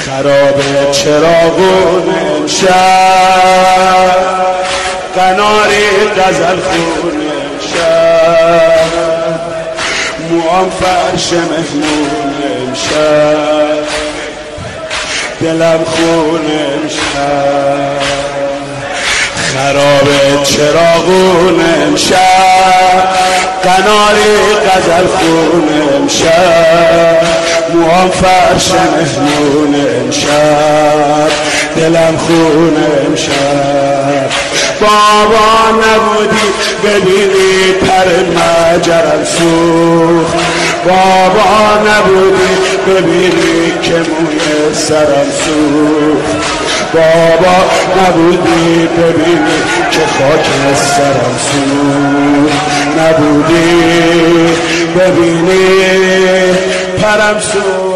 خراب چراغون امشب قناری غزل خون امشب موام فرش مهمون امشب دلم خون امشب خراب چراغون امشب قناری غزل خون امشب موام فرش مهمون امشب دلم خون امشب بابا نبودی ببینی پر مجرم سوخت بابا نبودی ببینی که موی سرم سوخت بابا نبودی ببینی که خاک سرم سوخت نبودی ببینی پرم سوخت